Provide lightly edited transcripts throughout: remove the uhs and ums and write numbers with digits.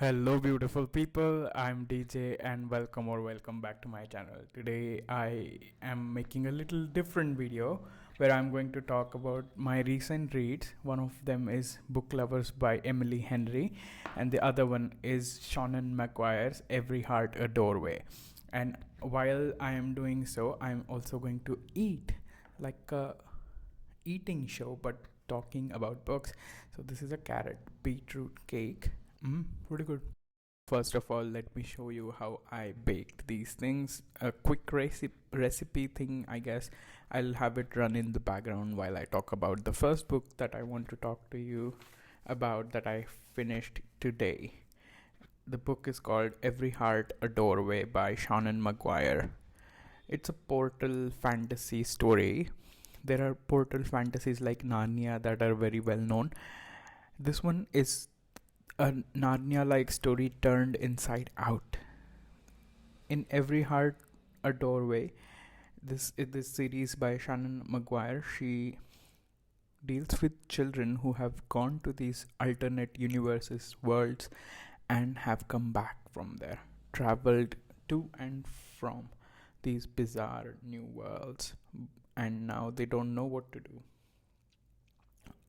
Hello, beautiful people. I'm DJ, and welcome back to my channel. Today, I am making a little different video where I'm going to talk about my recent reads. One of them is Book Lovers by Emily Henry, and the other one is Seanan McGuire's Every Heart a Doorway. And while I am doing so, I'm also going to eat like a eating show but talking about books. So this is a carrot beetroot cake. Pretty good. First of all, let me show you how I baked these things. A quick recipe thing, I guess. I'll have it run in the background while I talk about the first book that I want to talk to you about that I finished today. The book is called Every Heart a Doorway by Seanan McGuire. It's a portal fantasy story. There are portal fantasies like Narnia that are very well known. This one is a Narnia like story turned inside out. In Every Heart a Doorway, this series by Seanan McGuire, she deals with children who have gone to these alternate universes, worlds, and have come back from there, traveled to and from these bizarre new worlds, and now they don't know what to do.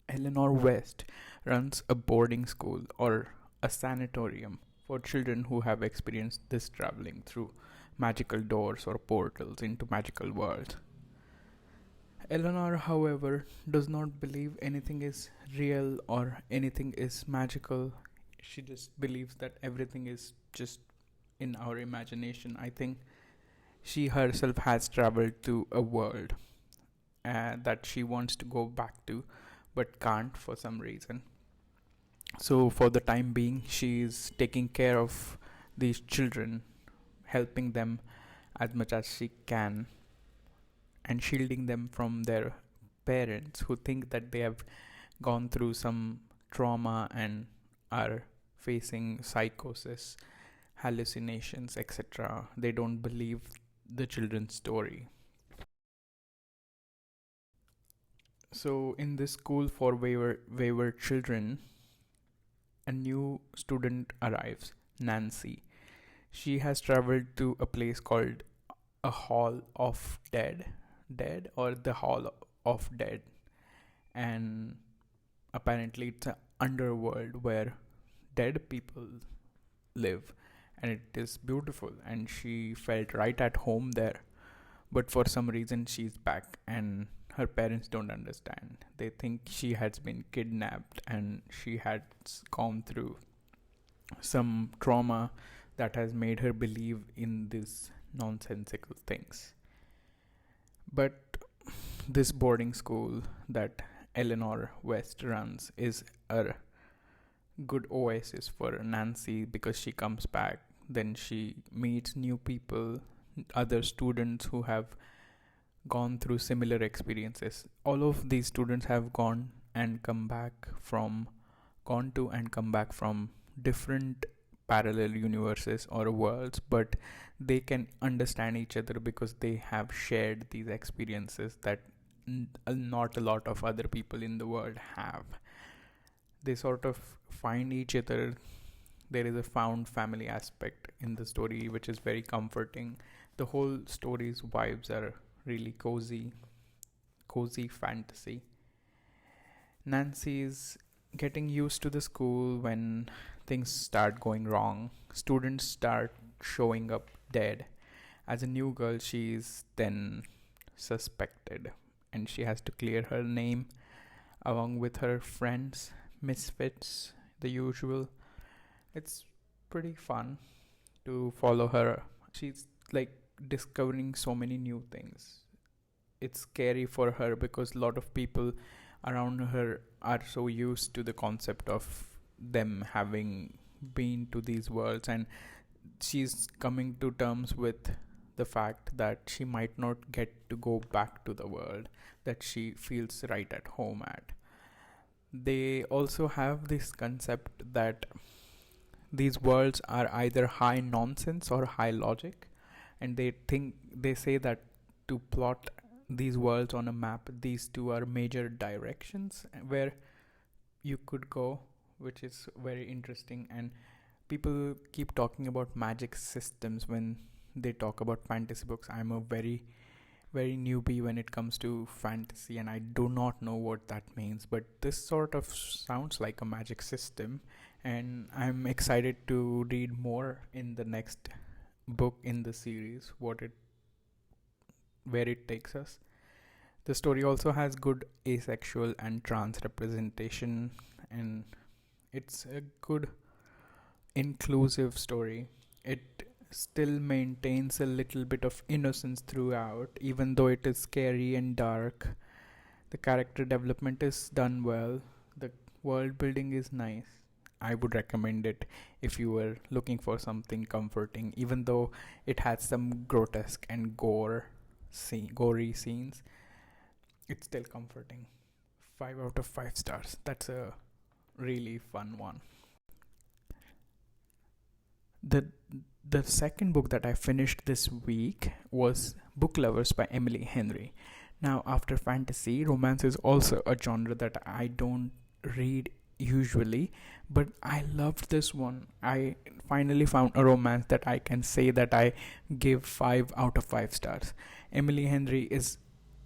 Eleanor West runs a boarding school or a sanatorium for children who have experienced this traveling through magical doors or portals into magical worlds. Eleanor, however, does not believe anything is real or anything is magical. She just believes that everything is just in our imagination. I think she herself has traveled to a world that she wants to go back to but can't for some reason. So, for the time being, she is taking care of these children, helping them as much as she can, and shielding them from their parents who think that they have gone through some trauma and are facing psychosis, hallucinations, etc. They don't believe the children's story. So, in this school for wayward children, a new student arrives, Nancy. She has traveled to a place called a Hall of Dead or the Hall of Dead, and apparently it's an underworld where dead people live, and it is beautiful. And she felt right at home there, but for some reason she's back, and her parents don't understand. They think she has been kidnapped and she has gone through some trauma that has made her believe in these nonsensical things. But this boarding school that Eleanor West runs is a good oasis for Nancy because she comes back. Then she meets new people, other students who have gone through similar experiences. All of these students have gone to and come back from different parallel universes or worlds, but they can understand each other because they have shared these experiences that not a lot of other people in the world have. They sort of find each other. There is a found family aspect in the story which is very comforting. The whole story's vibes are really cozy fantasy. Nancy is getting used to the school when things start going wrong. Students start showing up dead. As a new girl, she is then suspected, and she has to clear her name along with her friends, misfits, the usual. It's pretty fun to follow her. She's like discovering so many new things. It's scary for her because a lot of people around her are so used to the concept of them having been to these worlds, and she's coming to terms with the fact that she might not get to go back to the world that she feels right at home at. They also have this concept that these worlds are either high nonsense or high logic, and they say that to plot these worlds on a map, these two are major directions where you could go, which is very interesting. And people keep talking about magic systems when they talk about fantasy books. I'm a very newbie when it comes to fantasy, and I do not know what that means, but this sort of sounds like a magic system, and I'm excited to read more in the next book in the series, where it takes us. The story also has good asexual and trans representation, and it's a good inclusive story. It still maintains a little bit of innocence throughout, even though it is scary and dark. The character development is done well. The world building is nice. I would recommend it if you were looking for something comforting, even though it has some grotesque and gory scenes. It's still comforting. 5 out of 5 stars. That's a really fun one. The the second book that I finished this week was Book Lovers by Emily Henry. Now, after fantasy, romance is also a genre that I don't read usually, but I loved this one. I finally found a romance that I can say that I give 5 out of 5 stars. Emily Henry is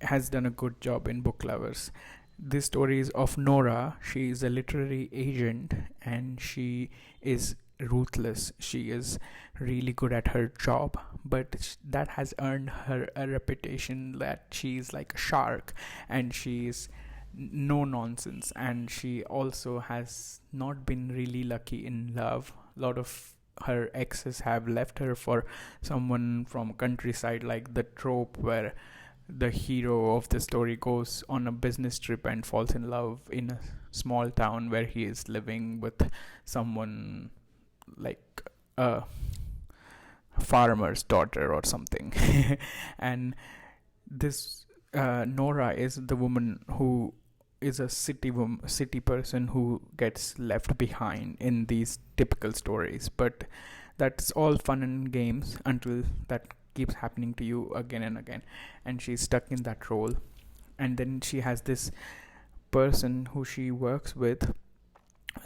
has done a good job in Book Lovers. This story is of Nora. She is a literary agent and she is ruthless. She is really good at her job, but that has earned her a reputation that she is like a shark, and she is no nonsense, and she also has not been really lucky in love. A lot of her exes have left her for someone from countryside, like the trope where the hero of the story goes on a business trip and falls in love in a small town where he is living with someone like a farmer's daughter or something. And this Nora is the woman who is a city person who gets left behind in these typical stories, but that's all fun and games until that keeps happening to you again and again, and she's stuck in that role. And then she has this person who she works with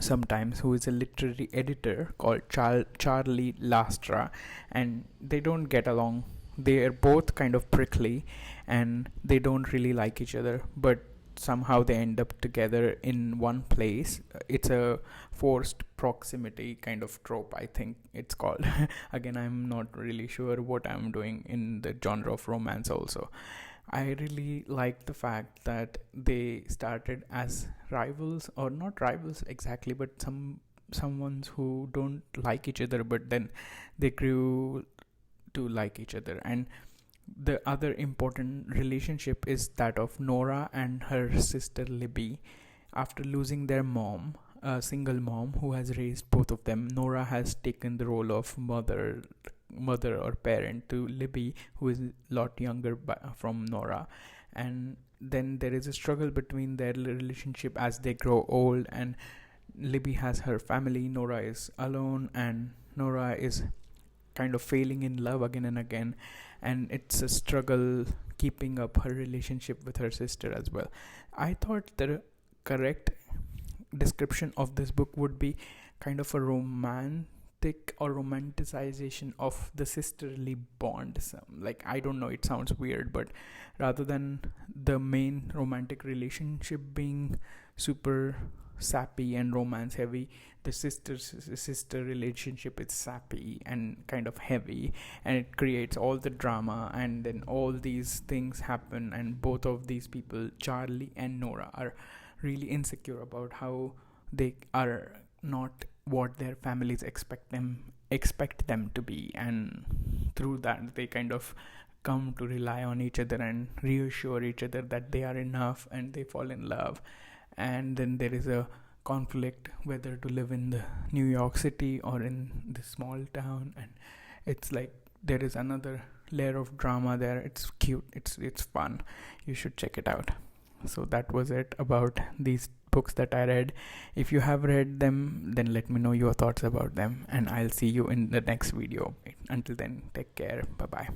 sometimes, who is a literary editor called Charlie Lastra, and they don't get along. They are both kind of prickly and they don't really like each other, but somehow they end up together in one place. It's a forced proximity kind of trope, I think it's called. Again, I'm not really sure what I'm doing in the genre of romance also. I really like the fact that they started as rivals, or not rivals exactly, but someones who don't like each other, but then they grew to like each other. And the other important relationship is that of Nora and her sister Libby. After losing their mom, a single mom who has raised both of them, Nora has taken the role of mother or parent to Libby, who is a lot younger from Nora. And then there is a struggle between their relationship as they grow old, and Libby has her family, Nora is alone, and Nora is kind of failing in love again and again, and it's a struggle keeping up her relationship with her sister as well. I thought the correct description of this book would be kind of a romantic or romanticization of the sisterly bond. Like, I don't know, it sounds weird, but rather than the main romantic relationship being super sappy and romance heavy, the sister relationship is sappy and kind of heavy, and it creates all the drama, and then all these things happen, and both of these people, Charlie and Nora, are really insecure about how they are not what their families expect them to be, and through that they kind of come to rely on each other and reassure each other that they are enough, and they fall in love. And then there is a conflict whether to live in the New York City or in the small town, and it's like there is another layer of drama there. It's cute, it's fun, you should check it out. So that was it about these books that I read. If you have read them, then let me know your thoughts about them, and I'll see you in the next video. Until then, take care. Bye bye.